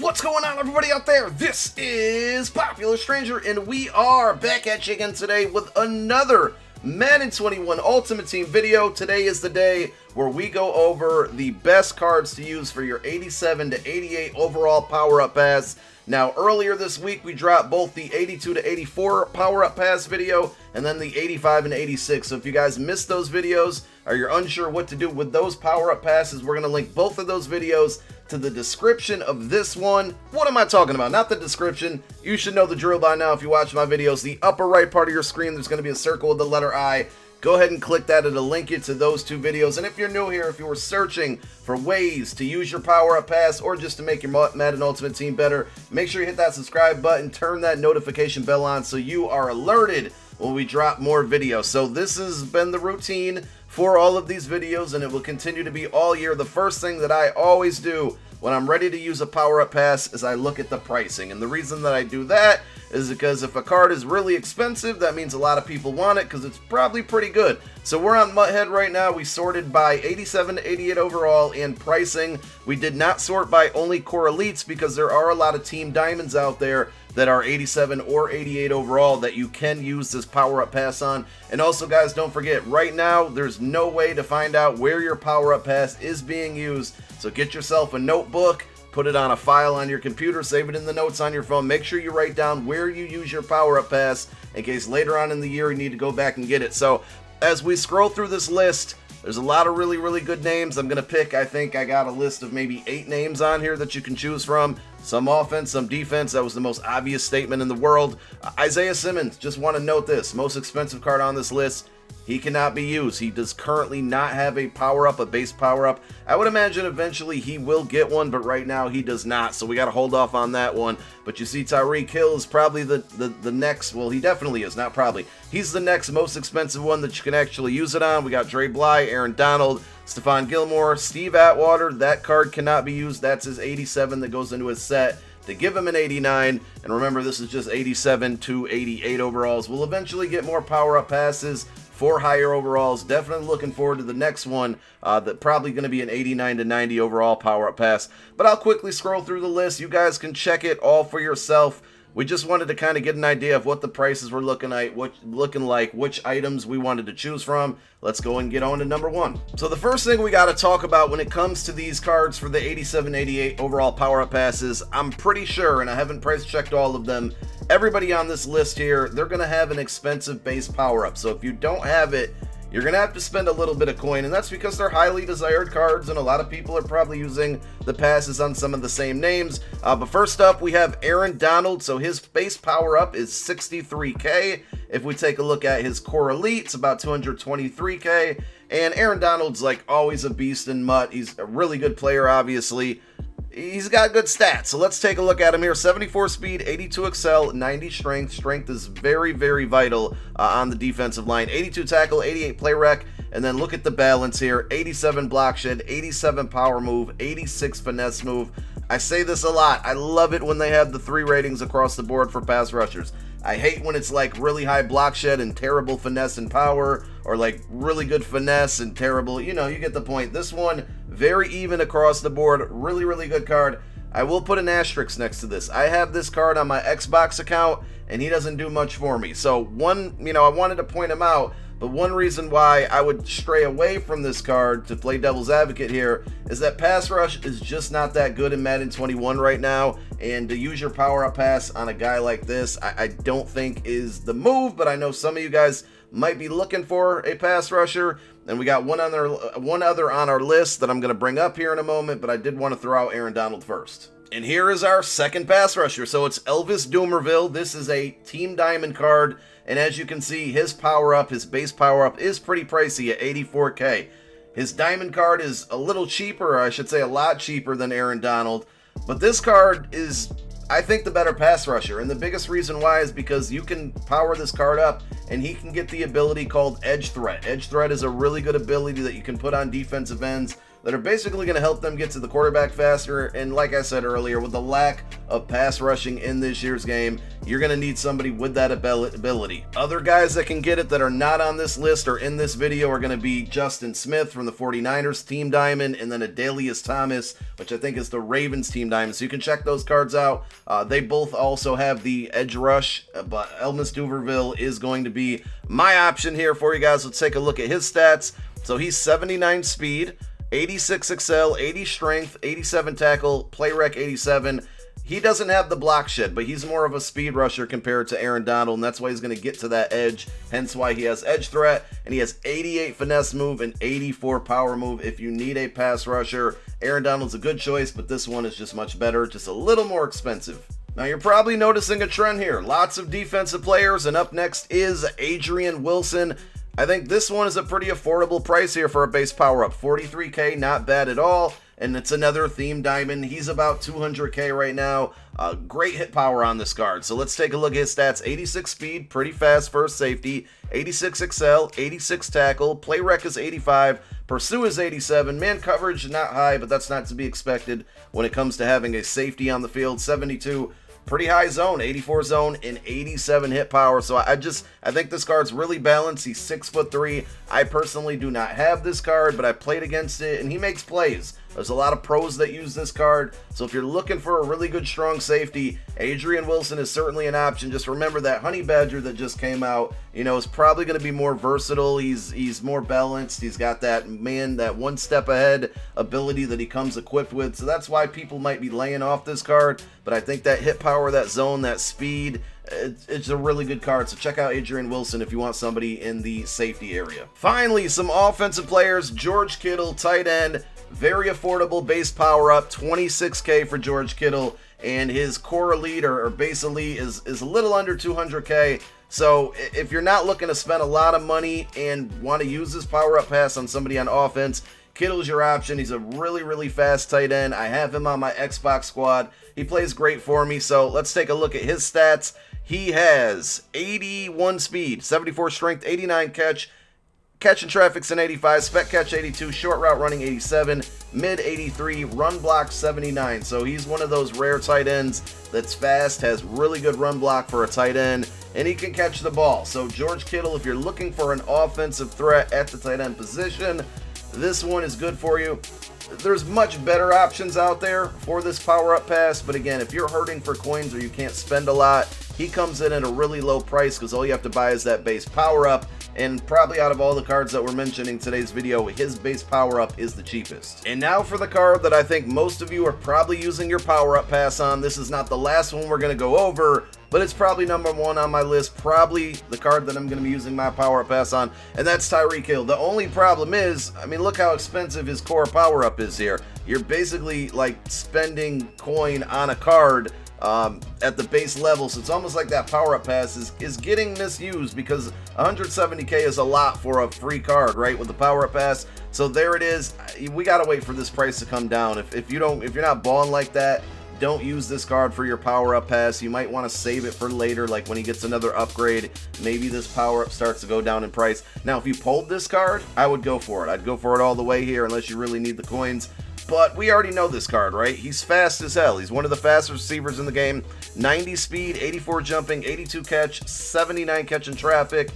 What's going on, everybody out there? This is Popular Stranger, and we are back at you again today with another Madden 21 Ultimate Team video. Today is the day where we go over the best cards to use for your 87 to 88 overall power-up pass. Now, earlier this week, we dropped both the 82 to 84 power-up pass video and then the 85 and 86. So if you guys missed those videos or you're unsure what to do with those power-up passes, we're going to link both of those videos to the description of this one. What am I talking about? Not the description. You should know the drill by now if you watch my videos. The upper right part of your screen, there's going to be a circle with the letter I. Go ahead and click that. It'll link you to those two videos. And if you're new here, if you were searching for ways to use your power-up pass or just to make your Madden Ultimate Team better, make sure you hit that subscribe button, turn that notification bell on so you are alerted when we drop more videos. So this has been the routine for all of these videos, and it will continue to be all year. The first thing that I always do when I'm ready to use a power-up pass is I look at the pricing. And the reason that I do that is because if a card is really expensive, that means a lot of people want it because it's probably pretty good. So we're on MUT right now. We sorted by 87 to 88 overall and pricing. We did not sort by only core elites because there are a lot of team diamonds out there that are 87 or 88 overall that you can use this power-up pass on. And also, guys, don't forget, right now, there's no way to find out where your power-up pass is being used. So get yourself a notebook, put it on a file on your computer, save it in the notes on your phone. Make sure you write down where you use your power-up pass in case later on in the year you need to go back and get it. So as we scroll through this list, there's a lot of really good names. I'm going to pick, I think I got a list of maybe 8 names on here that you can choose from. Some offense, some defense. That was the most obvious statement in the world. Isaiah Simmons, just want to note this. Most expensive card on this list. He cannot be used. He does currently not have a power-up, a base power-up. I would imagine eventually he will get one, but right now he does not. So we got to hold off on that one. But you see Tyreek Hill is probably the next, well, he definitely is, not probably. He's the next most expensive one that you can actually use it on. We got Dre Bly, Aaron Donald, Stephon Gilmore, Steve Atwater. That card cannot be used. That's his 87 that goes into his set to give him an 89. And remember, this is just 87 to 88 overalls. We'll eventually get more power-up passes for higher overalls. Definitely looking forward to the next one. That probably going to be an 89 to 90 overall power-up pass. But I'll quickly scroll through the list. You guys can check it all for yourself. We just wanted to kind of get an idea of what the prices were looking like, which items we wanted to choose from. Let's go and get on to number 1. So the first thing we got to talk about when it comes to these cards for the 87-88 overall power-up passes, I'm pretty sure, and I haven't price checked all of them, everybody on this list here, they're going to have an expensive base power-up. So if you don't have it, you're going to have to spend a little bit of coin, and that's because they're highly desired cards, and a lot of people are probably using the passes on some of the same names. But first up, we have Aaron Donald. So his base power-up is 63K. If we take a look at his core elite, it's about 223K. And Aaron Donald's like always a beast in MUT. He's a really good player, obviously. He's got good stats, so let's take a look at him here. 74 speed, 82 excel, 90 strength. Strength is very vital on the defensive line. 82 tackle, 88 play rec, and then look at the balance here. 87 block shed, 87 power move, 86 finesse move. I say this a lot. I love it when they have the 3 ratings across the board for pass rushers. I hate when it's like really high block shed and terrible finesse and power, or like really good finesse and terrible, you know, you get the point. This one, very even across the board, really good card. I will put an asterisk next to this. I have this card on my Xbox account, and he doesn't do much for me. So one, I wanted to point him out, but one reason why I would stray away from this card to play devil's advocate here is that pass rush is just not that good in Madden 21 right now, and to use your power-up pass on a guy like this, I don't think is the move, but I know some of you guys might be looking for a pass rusher, and we got one other on our list that I'm going to bring up here in a moment, but I did want to throw out Aaron Donald first. And here is our second pass rusher. So it's Elvis Dumervil. This is a Team Diamond card, and as you can see, his power-up, his base power-up is pretty pricey at 84K. His Diamond card is a little cheaper, or I should say a lot cheaper than Aaron Donald, but this card is, I think, the better pass rusher, and the biggest reason why is because you can power this card up and he can get the ability called Edge Threat. Edge Threat is a really good ability that you can put on defensive ends that are basically going to help them get to the quarterback faster. And like I said earlier, with the lack of pass rushing in this year's game, you're going to need somebody with that ability. Other guys that can get it that are not on this list or in this video are going to be Justin Smith from the 49ers Team Diamond, and then Adalius Thomas, which I think is the Ravens Team Diamond. So you can check those cards out. They both also have the edge rush, but Elvis Dumervil is going to be my option here for you guys. Let's take a look at his stats. So he's 79 speed, 86 excel, 80 strength, 87 tackle, play rec 87. He doesn't have the block shed, but he's more of a speed rusher compared to Aaron Donald, and that's why he's going to get to that edge, hence why he has edge threat, and he has 88 finesse move and 84 power move. If you need a pass rusher, Aaron Donald's a good choice, but this one is just much better, just a little more expensive. Now you're probably noticing a trend here. Lots of defensive players, and up next is Adrian Wilson. I think this one is a pretty affordable price here for a base power-up. 43K, not bad at all. And it's another theme diamond. He's about 200K right now. Great hit power on this card. So let's take a look at his stats. 86 speed, pretty fast first safety. 86 excel, 86 tackle. Play rec is 85. Pursue is 87. Man coverage, not high, but that's not to be expected when it comes to having a safety on the field. 72. Pretty high zone, 84 zone, and 87 hit power. So I think this card's really balanced. He's 6'3". I personally do not have this card, but I played against it, and he makes plays. There's a lot of pros that use this card. So if you're looking for a really good, strong safety, Adrian Wilson is certainly an option. Just remember that Honey Badger that just came out, you know, is probably going to be more versatile. He's more balanced. He's got that one step ahead ability that he comes equipped with. So that's why people might be laying off this card. But I think that hit power, that zone, that speed, it's a really good card. So check out Adrian Wilson if you want somebody in the safety area. Finally, some offensive players. George Kittle, tight end. Very affordable base power up, 26K for George Kittle, and his core elite or base elite is a little under 200K. So if you're not looking to spend a lot of money and want to use this power up pass on somebody on offense, Kittle's your option. He's a really, really fast tight end. I have him on my Xbox squad. He plays great for me. So let's take a look at his stats. He has 81 speed, 74 strength, 89 catch and traffic's an 85, spec catch 82, short route running 87, mid 83, run block 79. So he's one of those rare tight ends that's fast, has really good run block for a tight end, and he can catch the ball. So George Kittle, if you're looking for an offensive threat at the tight end position, this one is good for you. There's much better options out there for this power-up pass, but again, if you're hurting for coins or you can't spend a lot, he comes in at a really low price because all you have to buy is that base power-up. And probably out of all the cards that we're mentioning in today's video, his base power-up is the cheapest. And now for the card that I think most of you are probably using your power-up pass on. This is not the last one we're going to go over, but it's probably number one on my list. Probably the card that I'm going to be using my power-up pass on, and that's Tyreek Hill. The only problem is, I mean, look how expensive his core power-up is here. You're basically like spending coin on a card at the base level, so it's almost like that power-up pass is getting misused because 170k is a lot for a free card, right, with the power-up pass. So there it is. We gotta wait for this price to come down. If you're not balling like that, don't use this card for your power-up pass. You might want to save it for later, like when he gets another upgrade. Maybe this power-up starts to go down in price. Now, if you pulled this card, I would go for it. I'd go for it all the way here unless you really need the coins. But we already know this card, right? He's fast as hell. He's one of the fastest receivers in the game. 90 speed, 84 jumping, 82 catch, 79 catch in traffic.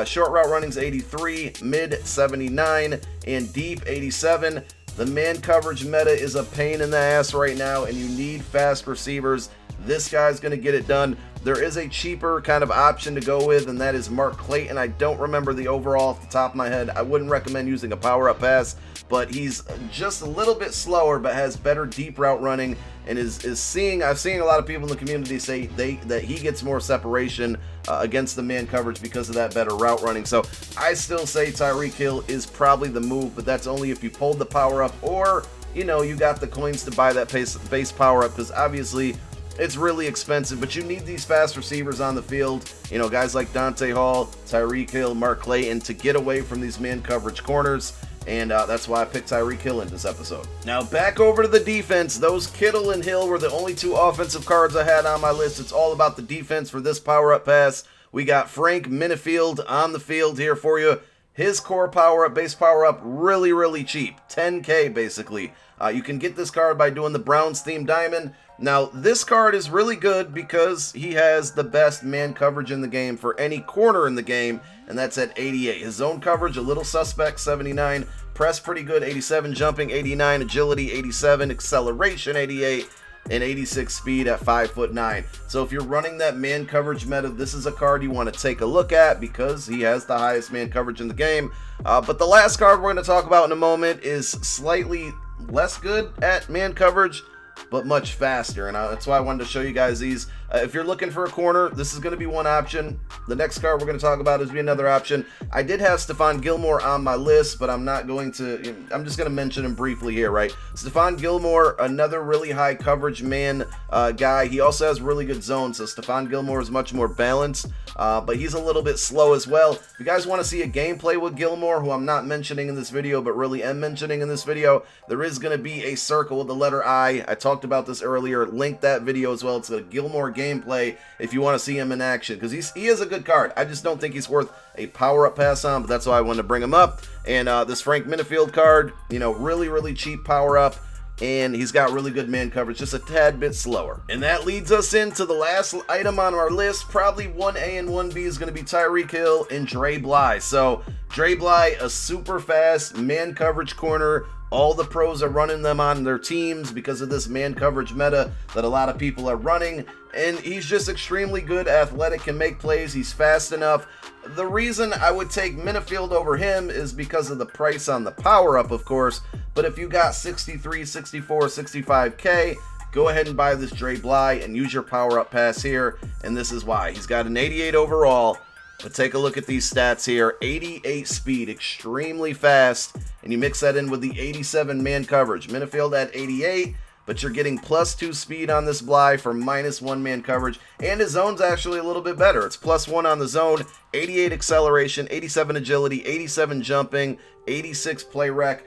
Short route running's 83, mid 79, and deep 87. The man coverage meta is a pain in the ass right now, and you need fast receivers. This guy's going to get it done. There is a cheaper kind of option to go with, and that is Mark Clayton. I don't remember the overall off the top of my head. I wouldn't recommend using a power-up pass, but he's just a little bit slower, but has better deep route running, and I've seen a lot of people in the community say that he gets more separation against the man coverage because of that better route running. So I still say Tyreek Hill is probably the move, but that's only if you pulled the power-up or, you know, you got the coins to buy that base power-up, because obviously it's really expensive, but you need these fast receivers on the field. You know, guys like Dante Hall, Tyreek Hill, Mark Clayton, to get away from these man coverage corners. And that's why I picked Tyreek Hill in this episode. Now back over to the defense. Those Kittle and Hill were the only two offensive cards I had on my list. It's all about the defense for this power-up pass. We got Frank Minifield on the field here for you. His core power up, base power up, really, really cheap. 10K basically. You can get this card by doing the Browns theme diamond. Now, this card is really good because he has the best man coverage in the game for any corner in the game, and that's at 88. His zone coverage, a little suspect, 79. Press, pretty good, 87. Jumping, 89. Agility, 87. Acceleration, 88. And 86 speed at 5'9". So if you're running that man coverage meta, this is a card you want to take a look at because he has the highest man coverage in the game. But the last card we're going to talk about in a moment is slightly less good at man coverage, but much faster, and that's why I wanted to show you guys these. If you're looking for a corner, this is going to be one option. The next card we're going to talk about is another option. I did have Stephon Gilmore on my list, but I'm not going to, I'm just going to mention him briefly here, right? Stephon Gilmore, another really high coverage man guy. He also has really good zones, so Stephon Gilmore is much more balanced, but he's a little bit slow as well. If you guys want to see a gameplay with Gilmore, who I'm not mentioning in this video, but really am mentioning in this video, there is going to be a circle with the letter I. I talked about this earlier. Link that video as well. It's a Gilmore gameplay if you want to see him in action, because he is a good card. I just don't think he's worth a power-up pass on, but that's why I wanted to bring him up. And this Frank Minifield card, really, really cheap power-up, and he's got really good man coverage, just a tad bit slower. And that leads us into the last item on our list. Probably 1A and 1B is going to be Tyreek Hill and Dre Bly. So Dre Bly, a super fast man coverage corner. All the pros are running them on their teams because of this man coverage meta that a lot of people are running. And he's just extremely good, athletic, can make plays. He's fast enough. The reason I would take Minifield over him is because of the price on the power-up, of course. But if you got 63, 64, 65K, go ahead and buy this Dre Bly and use your power-up pass here. And this is why. He's got an 88 overall. But take a look at these stats here. 88 speed, extremely fast. And you mix that in with the 87 man coverage. Minifield at 88, but you're getting +2 speed on this Bly for -1 man coverage. And his zone's actually a little bit better. It's +1 on the zone, 88 acceleration, 87 agility, 87 jumping, 86 play rec.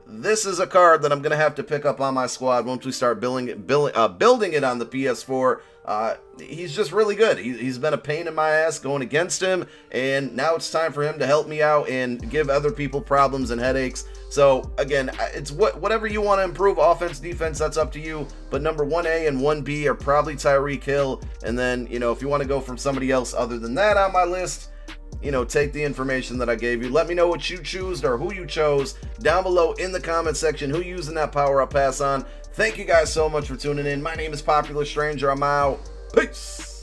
This is a card that I'm going to have to pick up on my squad once we start building it on the PS4. He's just really good. He's been a pain in my ass going against him, and now it's time for him to help me out and give other people problems and headaches. So again, it's whatever you want to improve, offense, defense, that's up to you. But number 1A and 1B are probably Tyreek Hill, and then if you want to go from somebody else other than that on my list, take the information that I gave you. Let me know what you choose or who you chose down below in the comment section. Who you using that power-up pass on? Thank you guys so much for tuning in. My name is Popular Stranger. I'm out. Peace.